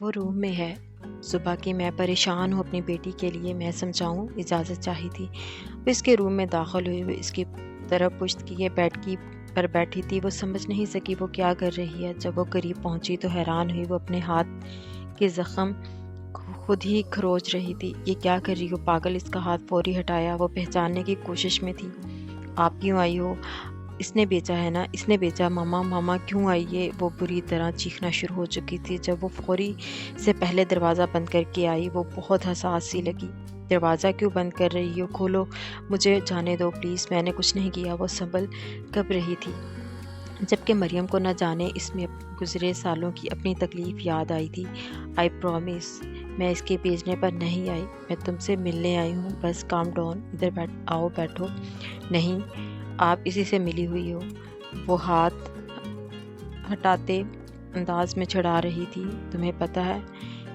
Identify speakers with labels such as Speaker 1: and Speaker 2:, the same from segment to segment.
Speaker 1: وہ روم میں ہے۔ صبح کی میں پریشان ہوں اپنی بیٹی کے لیے، میں سمجھاؤں اجازت چاہی تھی۔ وہ اس کے روم میں داخل ہوئی، وہ اس کی طرف پشت کیے بیڈ کی پر بیٹھی تھی۔ وہ سمجھ نہیں سکی وہ کیا کر رہی ہے۔ جب وہ قریب پہنچی تو حیران ہوئی، وہ اپنے ہاتھ کے زخم خود ہی کھروچ رہی تھی۔ یہ کیا کر رہی ہو پاگل؟ اس کا ہاتھ فوری ہٹایا۔ وہ پہچاننے کی کوشش میں تھی۔ آپ کیوں آئی ہو؟ اس نے بیچا ہے نا؟ اس نے بیچا؟ ماما ماما کیوں آئی ہے؟ وہ بری طرح چیخنا شروع ہو چکی تھی۔ جب وہ فوری سے پہلے دروازہ بند کر کے آئی، وہ بہت حساس سی لگی۔ دروازہ کیوں بند کر رہی ہو؟ کھولو، مجھے جانے دو پلیز، میں نے کچھ نہیں کیا۔ وہ سنبھل کب رہی تھی، جبکہ مریم کو نہ جانے اس میں گزرے سالوں کی اپنی تکلیف یاد آئی تھی۔ آئی پرومس میں اس کے بھیجنے پر نہیں آئی، میں تم سے ملنے آئی ہوں، بس کام ڈاؤن، ادھر آؤ بیٹھو۔ نہیں، آپ اسی سے ملی ہوئی ہو؟ وہ ہاتھ ہٹاتے انداز میں چھڑا رہی تھی۔ تمہیں پتہ ہے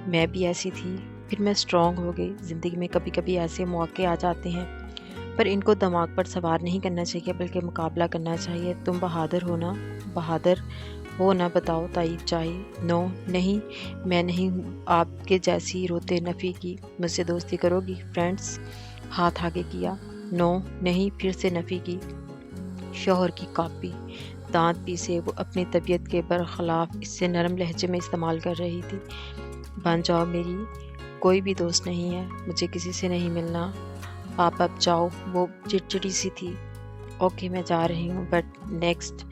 Speaker 1: میں بھی ایسی تھی، پھر میں اسٹرانگ ہو گئی۔ زندگی میں کبھی کبھی ایسے مواقع آ جاتے ہیں، پر ان کو دماغ پر سوار نہیں کرنا چاہیے بلکہ مقابلہ کرنا چاہیے۔ تم بہادر ہو نا؟ بہادر ہو نا؟ بتاؤ تائید چاہیے۔ نو نہیں، میں نہیں ہوں آپ کے جیسی روتے نفی کی۔ مجھ سے دوستی کرو گی؟ فرینڈس؟ ہاتھ آگے کیا۔ نو نہیں، پھر سے نفی کی۔ شوہر کی کاپی۔ دانت پیسے وہ اپنی طبیعت کے برخلاف اس سے نرم لہجے میں استعمال کر رہی تھی۔ بن جاؤ، میری کوئی بھی دوست نہیں ہے، مجھے کسی سے نہیں ملنا۔ آپ اب جاؤ۔ وہ چڑچڑی سی تھی۔ اوکے میں جا رہی ہوں، بٹ نیکسٹ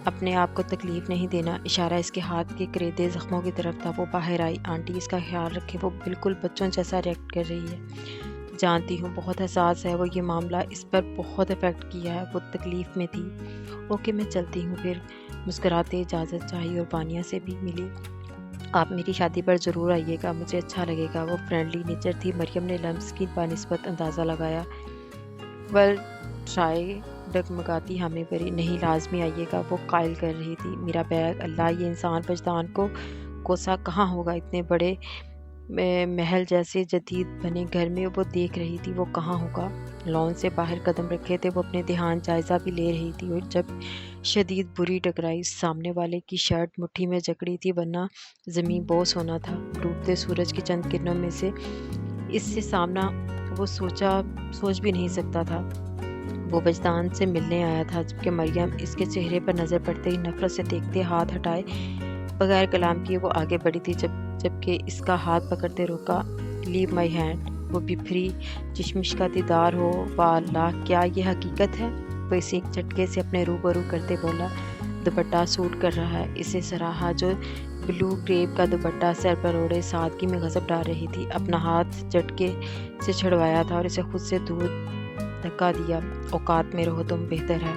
Speaker 1: اپنے آپ کو تکلیف نہیں دینا۔ اشارہ اس کے ہاتھ کے کریدے زخموں کی طرف تھا۔ وہ باہر آئی۔ آنٹی اس کا خیال رکھے، وہ بالکل بچوں جیسا ریئیکٹ کر رہی ہے۔ جانتی ہوں بہت حساس ہے وہ، یہ معاملہ اس پر بہت افیکٹ کیا ہے، وہ تکلیف میں تھی۔ اوکے میں چلتی ہوں پھر۔ مسکراتے اجازت چاہی اور بانیہ سے بھی ملی۔ آپ میری شادی پر ضرور آئیے گا، مجھے اچھا لگے گا۔ وہ فرینڈلی نیچر تھی۔ مریم نے لمس کی بنسبت اندازہ لگایا۔ ویل ٹرائی، ڈگمگاتی حامی بھری۔ نہیں لازمی آئیے گا، وہ قائل کر رہی تھی۔ میرا بیگ، اللہ یہ انسان وجدان کو کوسا کہاں ہوگا؟ اتنے بڑے محل جیسے جدید بنے گھر میں وہ دیکھ رہی تھی، وہ کہاں ہوگا؟ لان سے باہر قدم رکھے تھے، وہ اپنے دھیان جائزہ بھی لے رہی تھی، اور جب شدید بری ٹکرائی، سامنے والے کی شرٹ مٹھی میں جکڑی تھی، ورنہ زمین بوس ہونا تھا۔ ڈوبتے سورج کی چند کرنوں میں سے اس سے سامنا وہ سوچ بھی نہیں سکتا تھا۔ وہ وجدان سے ملنے آیا تھا، جبکہ مریم اس کے چہرے پر نظر پڑتے ہی نفرت سے دیکھتے ہاتھ ہٹائے بغیر کلام کیے وہ آگے بڑھی تھی، جبکہ اس کا ہاتھ پکڑتے روکا۔ لیو مائی ہینڈ۔ وہ بپھری چشمش کا دیدار ہو، واہ اللہ، کیا یہ حقیقت ہے؟ وہ اسے ایک جھٹکے سے اپنے روبرو کرتے بولا۔ دوپٹہ سوٹ کر رہا ہے، اسے سراہا۔ جو بلو گریپ کا دوپٹہ سر پر اوڑھے سادگی میں غضب ڈال رہی تھی۔ اپنا ہاتھ جھٹکے سے چھڑوایا تھا اور اسے خود سے دور دھکا دیا۔ اوقات میں رہو تم، بہتر ہے۔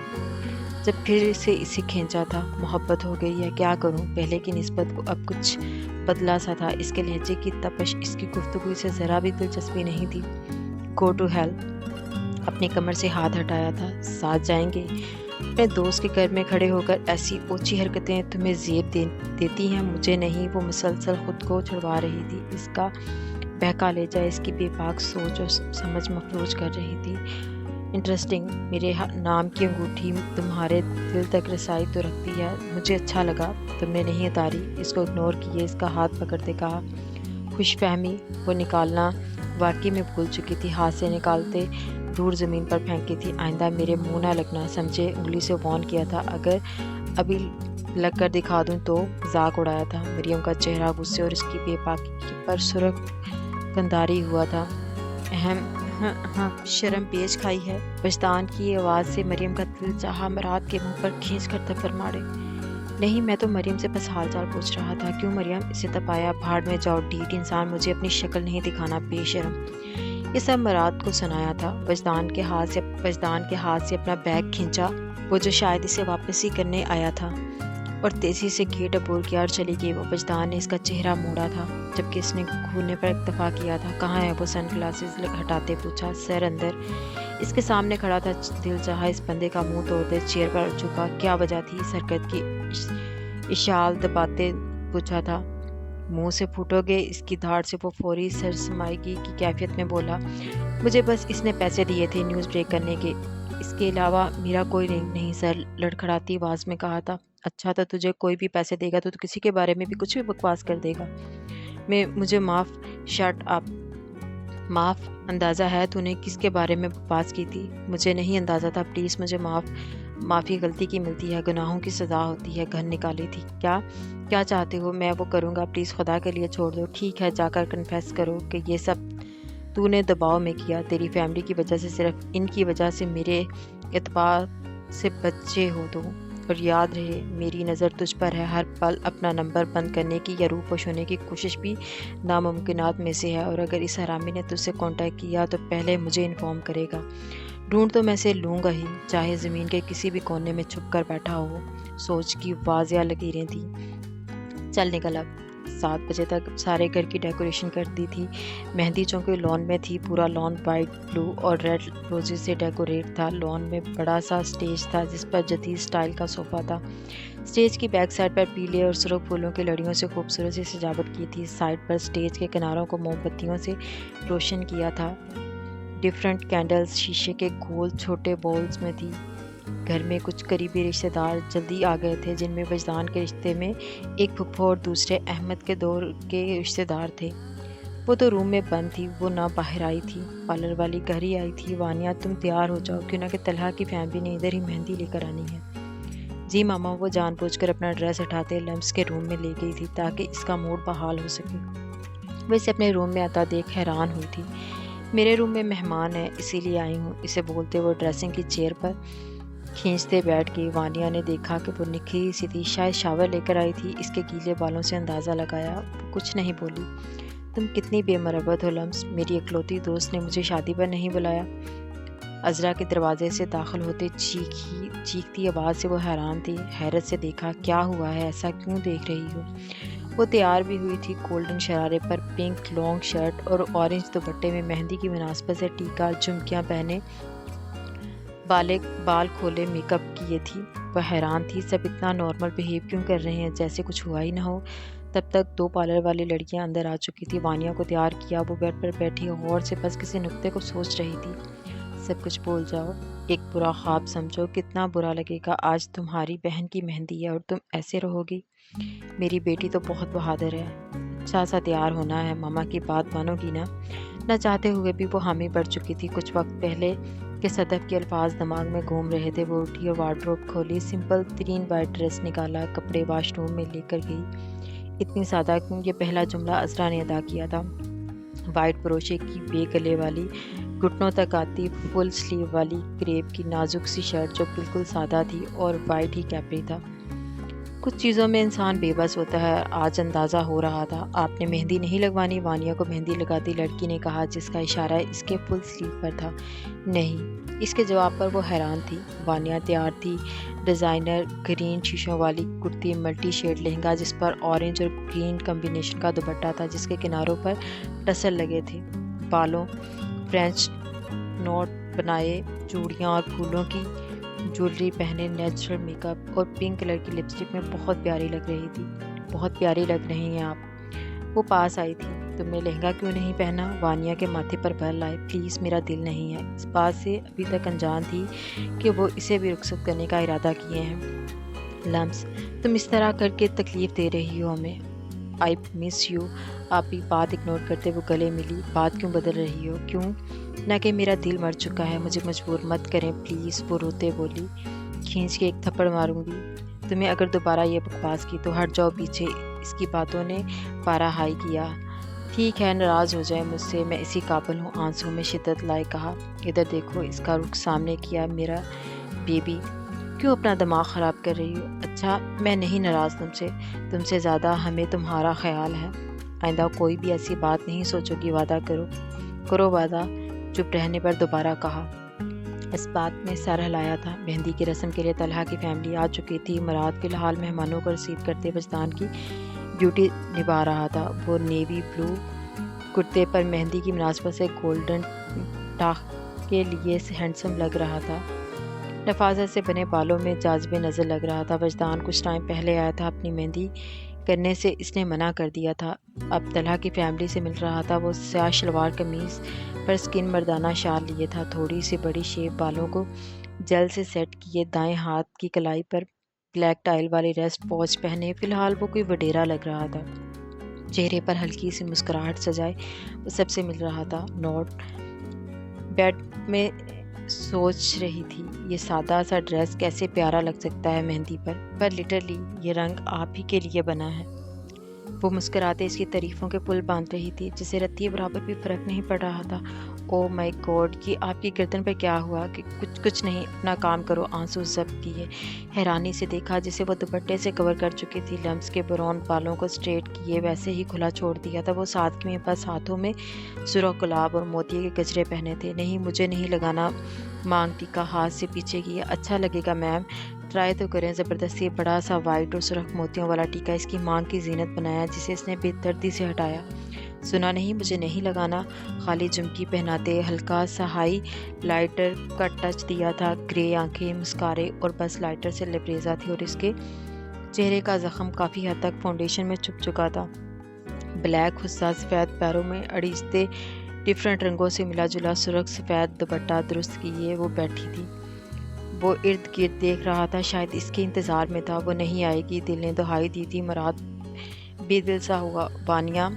Speaker 1: جب پھر سے اسے کھینچا تھا۔ محبت ہو گئی ہے، کیا کروں؟ پہلے کی نسبت اب کچھ بدلا سا تھا۔ اس کے لہجے کی تپش، اس کی گفتگو سے ذرا بھی دلچسپی نہیں تھی۔ Go to hell. اپنی کمر سے ہاتھ ہٹایا تھا۔ ساتھ جائیں گے؟ اپنے دوست کے گھر میں کھڑے ہو کر ایسی اوچھی حرکتیں تمہیں زیب دیتی ہیں، مجھے نہیں۔ وہ مسلسل خود کو چھڑوا رہی تھی۔ اس کا بہکا لہجہ اس کی بے باک سوچ اور سمجھ مفلوج کر رہی تھی۔ انٹرسٹنگ، میرے نام کی انگوٹھی تمہارے دل تک رسائی تو رکھتی ہے، مجھے اچھا لگا، تم نے نہیں اتاری۔ اس کو اگنور کیے، اس کا ہاتھ پکڑتے کہا۔ خوش فہمی وہ نکالنا واقعی میں بھول چکی تھی، ہاتھ سے نکالتے دور زمین پر پھینکی تھی۔ آئندہ میرے منہ نہ لگنا، سمجھے؟ انگلی سے وارن کیا تھا، اگر ابھی لگ کر دکھا دوں تو۔ مذاق اڑایا تھا۔ مریم کا چہرہ غصے اور اس کی بے باکی پر سرخ کنداری ہوا تھا۔ شرم پیچ کھائی ہے؟ وجدان کی آواز سے مریم کا دل چاہا مراد کے منہ پر کھینچ کر تھپڑ مارے۔ نہیں، میں تو مریم سے بس حال چال پوچھ رہا تھا۔ کیوں مریم؟ اسے تپایا۔ بھاڑ میں جاؤ ڈیٹ انسان، مجھے اپنی شکل نہیں دکھانا، بے شرم۔ یہ سب مراد کو سنایا تھا۔ وجدان کے ہاتھ سے اپنا بیگ کھینچا، وہ جو شاید اسے واپس ہی کرنے آیا تھا، اور تیزی سے گیٹ عبور کیا اور چلی گئی۔ وہ وجدان نے اس کا چہرہ موڑا تھا، جبکہ اس نے گھورنے پر اکتفا کیا تھا۔ کہاں ہے وہ؟ سن گلاسز ہٹاتے پوچھا۔ سر اندر۔ اس کے سامنے کھڑا تھا۔ دل چاہا اس بندے کا منہ توڑ دے۔ چیئر پر جھکا۔ کیا وجہ تھی اس حرکت کی؟ اشال دباتے پوچھا تھا۔ منہ سے پھوٹو گے؟ اس کی دھاڑ سے وہ فوری سرسرمائیگی کی کیفیت میں بولا۔ مجھے بس اس نے پیسے دیے تھے نیوز بریک کرنے کے، اس کے علاوہ میرا کوئی لنک نہیں سر، لڑکھڑاتی آواز میں کہا تھا۔ اچھا تو تجھے کوئی بھی پیسے دے گا تو کسی کے بارے میں بھی کچھ بھی بکواس کر دے گا؟ میں مجھے شٹ اپ معاف اندازہ ہے تو نے کس کے بارے میں بکواس کی تھی؟ مجھے نہیں اندازہ تھا، پلیز مجھے معافی غلطی کی ملتی ہے، گناہوں کی سزا ہوتی ہے، گھر نکالی تھی۔ کیا چاہتے ہو؟ میں وہ کروں گا، پلیز خدا کے لیے چھوڑ دو۔ ٹھیک ہے، جا کر کنفیس کرو کہ یہ سب تو نے دباؤ میں کیا، تیری فیملی کی وجہ سے، صرف ان کی وجہ سے میرے اعتبار سے بچے ہو تو۔ اور یاد رہے میری نظر تجھ پر ہے، ہر پل اپنا نمبر بند کرنے کی یا روپوش ہونے کی کوشش بھی ناممکنات میں سے ہے، اور اگر اس حرامی نے تجھ سے کانٹیکٹ کیا تو پہلے مجھے انفارم کرے گا۔ ڈھونڈ تو میں سے لوں گا ہی، چاہے زمین کے کسی بھی کونے میں چھپ کر بیٹھا ہو۔ سوچ کی واضح لکیریں تھیں۔ چل نکل اب۔ 7 بجے تک سارے گھر کی ڈیکوریشن کر دی تھی۔ مہندی چونکہ لان میں تھی، پورا لان وائٹ، بلو اور ریڈ روزز سے ڈیکوریٹ تھا۔ لان میں بڑا سا اسٹیج تھا جس پر جدید سٹائل کا صوفہ تھا۔ اسٹیج کی بیک سائڈ پر پیلے اور سرخ پھولوں کی لڑیوں سے خوبصورت سی سجاوٹ کی تھی۔ سائڈ پر اسٹیج کے کناروں کو موم بتیوں سے روشن کیا تھا۔ ڈفرنٹ کینڈلز شیشے کے گول چھوٹے بولز میں تھی۔ گھر میں کچھ قریبی رشتہ دار جلدی آ گئے تھے، جن میں وجدان کے رشتے میں ایک پھپھو اور دوسرے احمد کے دور کے رشتہ دار تھے۔ وہ تو روم میں بند تھی، وہ نہ باہر آئی تھی۔ پارلر والی گھر ہی آئی تھی۔ وانیہ تم تیار ہو جاؤ، کیوں نہ کہ طلحہ کی فیملی نے ادھر ہی مہندی لے کر آنی ہے۔ جی ماما، وہ جان بوجھ کر اپنا ڈریس اٹھاتے لمس کے روم میں لے گئی تھی تاکہ اس کا موڈ بحال ہو سکے۔ وہ اسے اپنے روم میں آتا دیکھ حیران ہوئی تھی۔ میرے روم میں مہمان ہے، اسی لیے آئی ہوں، اسے بولتے وہ ڈریسنگ کی چیئر پر کھینچتے بیٹھ گئی۔ وانیہ نے دیکھا کہ وہ نکھری سی تھی، شاید شاور لے کر آئی تھی۔ اس کے گیلے بالوں سے اندازہ لگایا، وہ کچھ نہیں بولی۔ تم کتنی بے مربت ہو لمس، میری اکلوتی دوست نے مجھے شادی پر نہیں بلایا۔ عذرا کے دروازے سے داخل ہوتے چیختی آواز سے وہ حیران تھی۔ حیرت سے دیکھا، کیا ہوا ہے، ایسا کیوں دیکھ رہی ہو؟ وہ تیار بھی ہوئی تھی، گولڈن شرارے پر پنک لانگ شرٹ اور اورنج دوپٹے میں، مہندی کی مناسبت سے ٹیکا جھمکیاں پہنے، بال کھولے، میک اپ کیے تھی۔ وہ حیران تھی، سب اتنا نارمل بہیو کیوں کر رہے ہیں، جیسے کچھ ہوا ہی نہ ہو۔ تب تک 2 پارلر والی لڑکیاں اندر آ چکی تھی۔ وانیہ کو تیار کیا، وہ بیڈ پر بیٹھی غور سے بس کسی نقطے کو سوچ رہی تھی۔ سب کچھ بھول جاؤ، ایک برا خواب سمجھو، کتنا برا لگے گا، آج تمہاری بہن کی مہندی ہے اور تم ایسے رہو گی۔ میری بیٹی تو بہت بہادر ہے، اچھا سا تیار ہونا ہے، ماما کی بات مانو گی نا؟ نہ چاہتے ہوئے بھی وہ حامی بڑھ چکی تھی۔ کچھ وقت پہلے کے صدف کے الفاظ دماغ میں گھوم رہے تھے۔ وہ اٹھی اور وارڈروب کھولی، سمپل ترین وائٹ ڈریس نکالا، کپڑے واش روم میں لے کر گئی۔ اتنی سادہ کیوں، یہ پہلا جملہ عذرا نے ادا کیا تھا۔ وائٹ بروشے کی بے گلے والی، گھٹنوں تک آتی فل سلیو والی کریپ کی نازک سی شرٹ جو بالکل سادہ تھی، اور وائٹ ہی کیپری تھا۔ کچھ چیزوں میں انسان بے بس ہوتا ہے، آج اندازہ ہو رہا تھا۔ آپ نے مہندی نہیں لگوانی؟ وانیہ کو مہندی لگاتی لڑکی نے کہا، جس کا اشارہ اس کے فل سلیو پر تھا۔ نہیں، اس کے جواب پر وہ حیران تھی۔ وانیہ تیار تھی، ڈیزائنر گرین شیشوں والی کرتی، ملٹی شیڈ لہنگا جس پر اورنج اور گرین کمبینیشن کا دوپٹہ تھا، جس کے کناروں پر ٹسل لگے تھے، بالوں فرینچ نوٹ بنائے، چوڑیاں اور پھولوں کی جویلری پہنے، نیچرل میک اپ اور پنک کلر کی لپسٹک میں بہت پیاری لگ رہی تھی۔ بہت پیاری لگ رہی ہیں آپ۔ وہ پاس آئی تھی۔ تم نے لہنگا کیوں نہیں پہنا؟ وانیہ کے ماتھے پر بل آئے۔ پلیز، میرا دل نہیں ہے۔ اس بات سے ابھی تک انجان تھی کہ وہ اسے بھی رخصت کرنے کا ارادہ کیے ہیں۔ لمس، تم اس طرح کر کے تکلیف دے رہی ہو ہمیں۔ آئی مس یو۔ آپی بات اگنور کرتے وہ گلے ملی۔ بات کیوں بدل رہی ہو؟ کیوں نہ کہ میرا دل مر چکا ہے، مجھے مجبور مت کریں پلیز، وہ روتے بولی۔ کھینچ کے ایک تھپڑ ماروں گی تمہیں اگر دوبارہ یہ بکواس کی تو، ہٹ جاؤ پیچھے۔ اس کی باتوں نے پارا ہائی کیا۔ ٹھیک ہے، ناراض ہو جائے مجھ سے، میں اسی قابل ہوں، آنسوں میں شدت لائے کہا۔ ادھر دیکھو، اس کا رخ سامنے کیا۔ میرا بیبی، کیوں اپنا دماغ خراب کر رہی ہو؟ اچھا، میں نہیں ناراض تم سے زیادہ ہمیں تمہارا خیال ہے۔ آئندہ کوئی بھی ایسی بات نہیں سوچو گی، وعدہ کرو وعدہ۔ چپ رہنے پر دوبارہ کہا۔ اس بات نے سر ہلایا تھا۔ مہندی کی رسم کے لیے طلحہ کی فیملی آ چکی تھی۔ مراد فی الحال مہمانوں کو ریسیو کرتے وجدان کی ڈیوٹی نبھا رہا تھا۔ وہ نیوی بلو کرتے پر مہندی کی مناسبت سے گولڈن ٹاک کے لیے ہینڈسم لگ رہا تھا۔ نفاذت سے بنے بالوں میں جاذب نظر لگ رہا تھا۔ وجدان کچھ ٹائم پہلے آیا تھا، اپنی مہندی کرنے سے اس نے منع کر دیا تھا۔ اب طلحہ کی فیملی سے مل رہا تھا۔ وہ سیاہ شلوار قمیض پر سکن مردانہ شال لیے تھا، تھوڑی سی بڑی شیپ، بالوں کو جل سے سیٹ کیے، دائیں ہاتھ کی کلائی پر بلیک ٹائل والی ریسٹ واچ پہنے۔ فی الحال وہ کوئی وڈیرا لگ رہا تھا۔ چہرے پر ہلکی سی مسکراہٹ سجائے وہ سب سے مل رہا تھا۔ نوٹ بیڈ میں سوچ رہی تھی یہ سادہ سا ڈریس کیسے پیارا لگ سکتا ہے مہندی پر لٹرلی یہ رنگ آپ ہی کے لیے بنا ہے۔ وہ مسکراتے اس کی تعریفوں کے پل باندھ رہی تھی جسے رتی برابر بھی فرق نہیں پڑ رہا تھا۔ او مائی گاڈ، یہ آپ کی گردن پر کیا ہوا؟ کہ کچھ نہیں، اپنا کام کرو۔ آنسو ضبط کیے، حیرانی سے دیکھا جسے وہ دوپٹے سے کور کر چکی تھی۔ لمس کے براؤن بالوں کو اسٹریٹ کیے ویسے ہی کھلا چھوڑ دیا تھا۔ وہ سادگی میں بس ہاتھوں میں سرخ گلاب اور موتیے کے گجرے پہنے تھے۔ نہیں مجھے نہیں لگانا، مانگ ٹیکا ہاتھ سے پیچھے کیا۔ اچھا لگے گا میم، ٹرائی تو کریں۔ زبردستی بڑا سا وائٹ اور سرخ موتیوں والا ٹیکا اس کی مانگ کی زینت بنایا جسے اس نے بے دردی سے ہٹایا۔ سنا نہیں مجھے نہیں لگانا، خالی جھمکی پہناتے ہلکا سا ہائی لائٹر کا ٹچ دیا تھا۔ گرے آنکھیں، مسکارے اور بس لائٹر سے لبریزہ تھی اور اس کے چہرے کا زخم کافی حد تک فاؤنڈیشن میں چھپ چکا تھا۔ بلیک حصہ سفید پیروں میں اڑیجتے ڈفرنٹ رنگوں سے ملا جلا سرخ سفید دوپٹہ درست کیے وہ بیٹھی تھی۔ وہ ارد گرد دیکھ رہا تھا، شاید اس کے انتظار میں تھا۔ وہ نہیں آئے گی، دل نے دہائی دی تھی۔ مراد بے دل سا ہوا۔ وانیا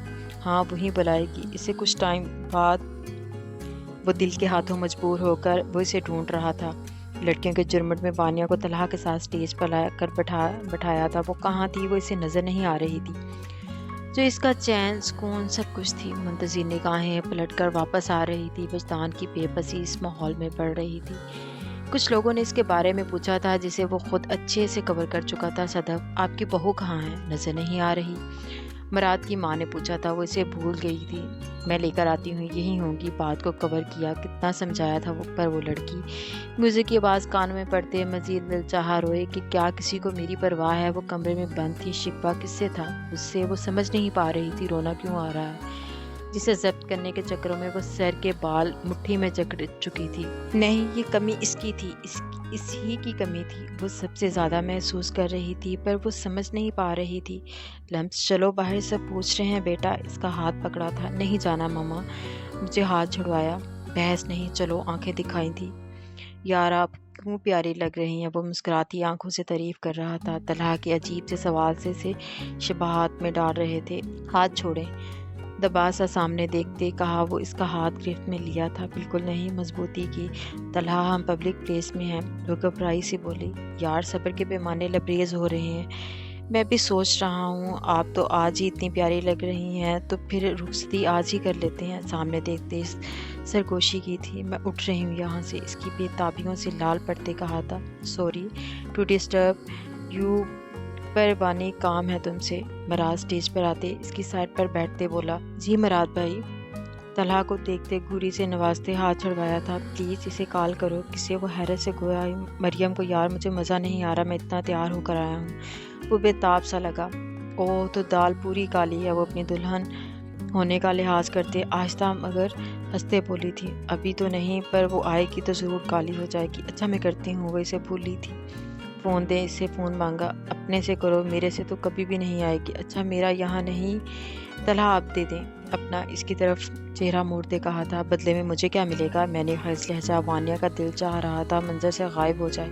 Speaker 1: ہاں وہی بلائے گی اسے۔ کچھ ٹائم بعد وہ دل کے ہاتھوں مجبور ہو کر وہ اسے ڈھونڈ رہا تھا۔ لڑکیوں کے جرمٹ میں وانیا کو طلحہ کے ساتھ سٹیج پر لا کر بٹھایا تھا۔ وہ کہاں تھی؟ وہ اسے نظر نہیں آ رہی تھی جو اس کا چین سکون سب کچھ تھی۔ منتظر نگاہیں پلٹ کر واپس آ رہی تھی۔ وجدان کی بے بسی اس ماحول میں بڑھ رہی تھی۔ کچھ لوگوں نے اس کے بارے میں پوچھا تھا جسے وہ خود اچھے سے کور کر چکا تھا۔ صدف آپ کی بہو کہاں ہے؟ نظر نہیں آ رہی۔ مراد کی ماں نے پوچھا تھا، وہ اسے بھول گئی تھی۔ میں لے کر آتی ہوں، یہی ہوں گی۔ بات کو کور کیا، کتنا سمجھایا تھا پر وہ لڑکی۔ میوزک کی آواز کانوں میں پڑتے مزید دل چاہا روئے کہ کیا کسی کو میری پرواہ ہے۔ وہ کمرے میں بند تھی۔ شکوہ کس سے تھا؟ اس سے۔ وہ سمجھ نہیں پا رہی تھی رونا کیوں آ رہا ہے جسے ضبط کرنے کے چکروں میں وہ سر کے بال مٹھی میں جکڑ چکی تھی۔ نہیں یہ کمی اس کی تھی، اس ہی کی کمی تھی۔ وہ سب سے زیادہ محسوس کر رہی تھی پر وہ سمجھ نہیں پا رہی تھی۔ لمس چلو باہر، سب پوچھ رہے ہیں بیٹا۔ اس کا ہاتھ پکڑا تھا۔ نہیں جانا ماما، مجھے ہاتھ چھڑوایا۔ بحث نہیں، چلو۔ آنکھیں دکھائی تھی۔ یار آپ کیوں پیاری لگ رہی ہیں۔ وہ مسکراتی آنکھوں سے تعریف کر رہا تھا۔ طلحہ کے عجیب سے سوال سے شبہات میں ڈال رہے تھے۔ ہاتھ چھوڑیں، دبا سا سامنے دیکھتے کہا۔ وہ اس کا ہاتھ گرفت میں لیا تھا۔ بالکل نہیں، مضبوطی کی۔ طلحہ ہم پبلک پلیس میں ہیں۔ وہ گھبرائی سی بولی۔ یار صبر کے پیمانے لبریز ہو رہے ہیں۔ میں بھی سوچ رہا ہوں آپ تو آج ہی اتنی پیاری لگ رہی ہیں تو پھر رخصتی آج ہی کر لیتے ہیں۔ سامنے دیکھتے سرگوشی کی تھی۔ میں اٹھ رہی ہوں یہاں سے، اس کی بے تابیوں سے لال پڑتے کہا تھا۔ سوری ٹو ڈسٹرب یو، پر وانی کام ہے تم سے۔ مراد سٹیج پر آتے اس کی سائڈ پر بیٹھتے بولا، جی مراد بھائی۔ طلحہ کو دیکھتے گھوری سے نوازتے ہاتھ چھڑوایا تھا۔ پلیز اسے کال کرو کسے۔ وہ حیرت سے گویا مریم کو، یار مجھے مزہ نہیں آ رہا، میں اتنا تیار ہو کر آیا ہوں۔ وہ بے تاب سا لگا۔ اوہ تو دال پوری کالی ہے۔ وہ اپنی دلہن ہونے کا لحاظ کرتے آہستہ مگر ہنستے بولی تھی، ابھی تو نہیں پر وہ آئے گی تو ضرور کالی ہو جائے گی۔ اچھا میں کرتی ہوں۔ وہ اسے بھولی تھی۔ فون دیں، اس سے فون مانگا۔ اپنے سے کرو، میرے سے تو کبھی بھی نہیں آئے گی۔ اچھا میرا یہاں نہیں، طلحہ آپ دے دیں اپنا۔ اس کی طرف چہرہ موڑتے کہا تھا، بدلے میں مجھے کیا ملے گا؟ میں نے خیز لہجہ۔ وانیا کا دل چاہ رہا تھا منظر سے غائب ہو جائے۔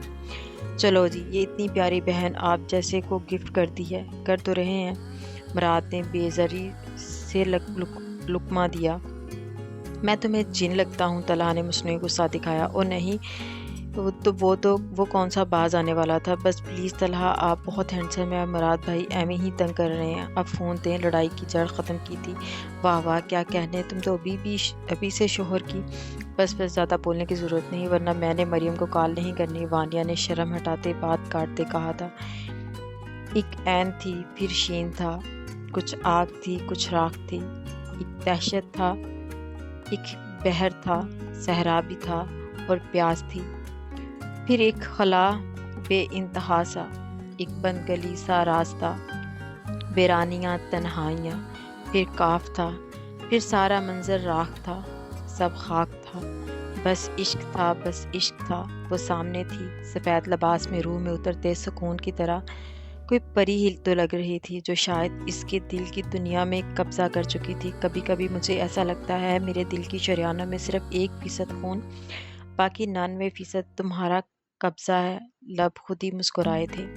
Speaker 1: چلو جی، یہ اتنی پیاری بہن آپ جیسے کو گفٹ کرتی ہے، کر تو رہے ہیں۔ مراد نے بےزری سے لقمہ دیا۔ میں تمہیں جن لگتا ہوں؟ طلحہ نے مصنوعی غصہ دکھایا۔ او نہیں، وہ کون سا باز آنے والا تھا۔ بس پلیز طلحہ آپ بہت ہینڈسم ہیں۔ مراد بھائی ایویں ہی تنگ کر رہے ہیں، اب فون دیں۔ لڑائی کی جڑ ختم کی تھی۔ واہ واہ کیا کہنے، تم تو ابھی سے شوہر کی۔ بس زیادہ بولنے کی ضرورت نہیں ورنہ میں نے مریم کو کال نہیں کرنی۔ وانیا نے شرم ہٹاتے بات کاٹتے کہا تھا۔ ایک عین تھی پھر شین تھا، کچھ آگ تھی کچھ راکھ تھی، ایک دہشت تھا ایک بحر تھا، صحرا بھی تھا اور پیاس تھی، پھر ایک خلا بے انتہا سا، ایک بند گلی سا راستہ، ویرانیاں تنہائیاں، پھر کاف تھا، پھر سارا منظر راکھ تھا، سب خاک تھا، بس عشق تھا بس عشق تھا۔ وہ سامنے تھی، سفید لباس میں روح میں اترتے سکون کی طرح کوئی پری ہی تو لگ رہی تھی جو شاید اس کے دل کی دنیا میں قبضہ کر چکی تھی۔ کبھی کبھی مجھے ایسا لگتا ہے میرے دل کی شریانوں میں صرف 1% خون، باقی 99% تمہارا قبضہ ہے۔ لب خود ہی مسکرائے تھے۔